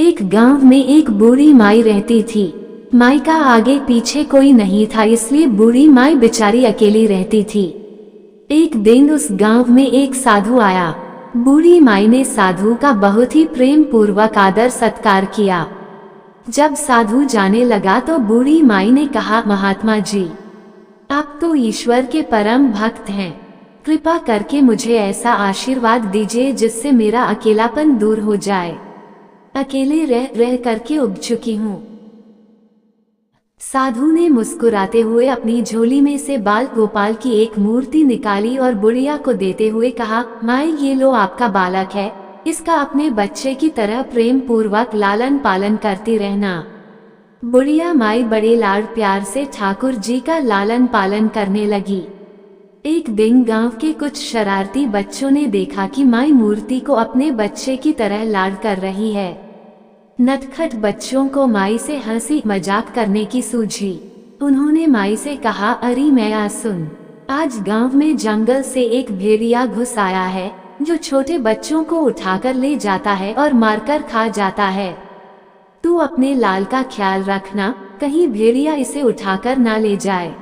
एक गांव में एक बूढ़ी माई रहती थी। माई का आगे पीछे कोई नहीं था, इसलिए बूढ़ी माई बेचारी अकेली रहती थी। एक दिन उस गांव में एक साधु आया। बूढ़ी माई ने साधु का बहुत ही प्रेम पूर्वक आदर सत्कार किया। जब साधु जाने लगा तो बूढ़ी माई ने कहा, महात्मा जी, आप तो ईश्वर के परम भक्त हैं, कृपा करके मुझे ऐसा आशीर्वाद दीजिए जिससे मेरा अकेलापन दूर हो जाए। अकेले रह रह करके उब चुकी हूँ। साधु ने मुस्कुराते हुए अपनी झोली में से बाल गोपाल की एक मूर्ति निकाली और बुढ़िया को देते हुए कहा, माई ये लो आपका बालक है, इसका अपने बच्चे की तरह प्रेम पूर्वक लालन पालन करती रहना। बुढ़िया माई बड़े लाड प्यार से ठाकुर जी का लालन पालन करने लगी। एक दिन गांव के कुछ शरारती बच्चों ने देखा कि माई मूर्ति को अपने बच्चे की तरह लाड कर रही है। नटखट बच्चों को माई से हंसी मजाक करने की सूझी। उन्होंने माई से कहा, अरे मैया सुन, आज गांव में जंगल से एक भेड़िया घुस आया है जो छोटे बच्चों को उठाकर ले जाता है और मारकर खा जाता है। तू अपने लाल का ख्याल रखना, कहीं भेड़िया इसे उठाकर ना ले जाए।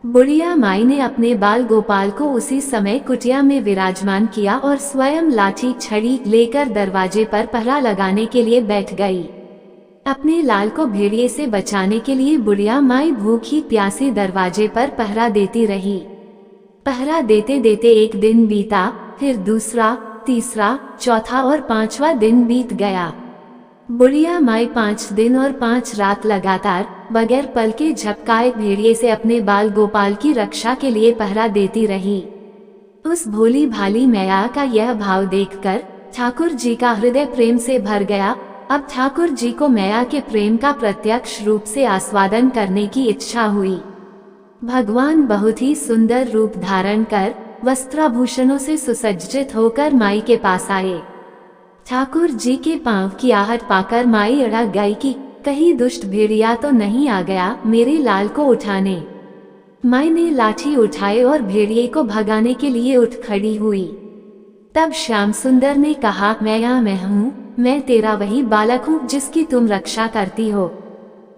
बुढ़िया माई ने अपने बाल गोपाल को उसी समय कुटिया में विराजमान किया और स्वयं लाठी छड़ी लेकर दरवाजे पर पहरा लगाने के लिए बैठ गई। अपने लाल को भेड़िए से बचाने के लिए बुढ़िया माई भूखी प्यासी दरवाजे पर पहरा देती रही। पहरा देते देते एक दिन बीता, फिर दूसरा, तीसरा, चौथा और पांचवा दिन बीत गया। बुढ़िया माई 5 दिन और 5 रात लगातार बगैर पल के झपकाए भेड़िए से अपने बाल गोपाल की रक्षा के लिए पहरा देती रही। उस भोली भाली मैया का यह भाव देखकर ठाकुर जी का हृदय प्रेम से भर गया। अब ठाकुर जी को मैया के प्रेम का प्रत्यक्ष रूप से आस्वादन करने की इच्छा हुई। भगवान बहुत ही सुंदर रूप धारण कर वस्त्राभूषणों से सुसज्जित होकर माई के पास आए। ठाकुर जी के पांव की आहट पाकर माई अड़ग गई कि कहीं दुष्ट भेड़िया तो नहीं आ गया मेरे लाल को उठाने। माई ने लाठी उठाए और भेड़िए को भगाने के लिए उठ खड़ी हुई। तब श्याम सुंदर ने कहा, मैं हूँ, मैं तेरा वही बालक हूँ जिसकी तुम रक्षा करती हो।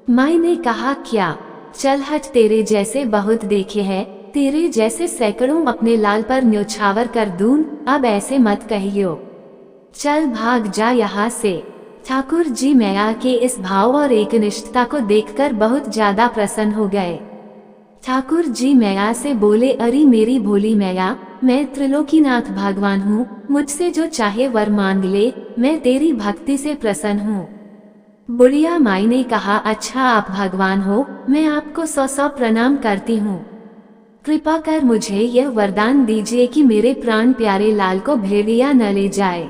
माई ने कहा, क्या? चल हट, तेरे जैसे बहुत देखे हैं, तेरे जैसे सैकड़ों अपने लाल पर न्योछावर कर दूं, अब ऐसे मत कहियो, चल भाग जा यहाँ से। ठाकुर जी मैया के इस भाव और एकनिष्ठता को देखकर बहुत ज्यादा प्रसन्न हो गए। ठाकुर जी मैया से बोले, अरे मेरी भोली मैया, मैं त्रिलोकीनाथ भगवान हूँ, मुझसे जो चाहे वर मांग ले, मैं तेरी भक्ति से प्रसन्न हूँ। बुढ़िया माई ने कहा, अच्छा आप भगवान हो, मैं आपको 100 प्रणाम करती हूँ। कृपा कर मुझे यह वरदान दीजिए कि मेरे प्राण प्यारे लाल को भेड़िया न ले जाए।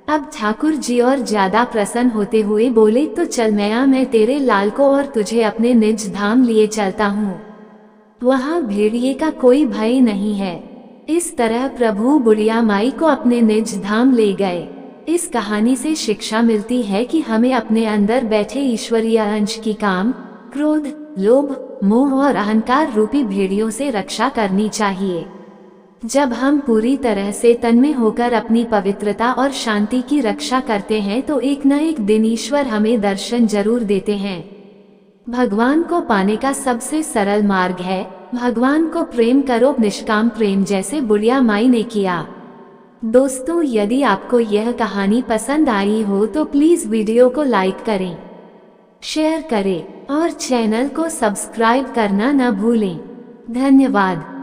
अब ठाकुर जी और ज्यादा प्रसन्न होते हुए बोले, तो चल मैया, मैं तेरे लाल को और तुझे अपने निज धाम लिए चलता हूँ, वहाँ भेड़िए का कोई भय नहीं है। इस तरह प्रभु बुढ़िया माई को अपने निज धाम ले गए। इस कहानी से शिक्षा मिलती है कि हमें अपने अंदर बैठे ईश्वरीय अंश की काम, क्रोध, लोभ, मोह और अहंकार रूपी भेड़ियों से रक्षा करनी चाहिए। जब हम पूरी तरह से तन्मय होकर अपनी पवित्रता और शांति की रक्षा करते हैं तो एक न एक दिन ईश्वर हमें दर्शन जरूर देते हैं। भगवान को पाने का सबसे सरल मार्ग है, भगवान को प्रेम करो निष्काम प्रेम, जैसे बुढ़िया माई ने किया। दोस्तों, यदि आपको यह कहानी पसंद आई हो तो प्लीज वीडियो को लाइक करें, शेयर करें और चैनल को सब्सक्राइब करना न भूलें। धन्यवाद।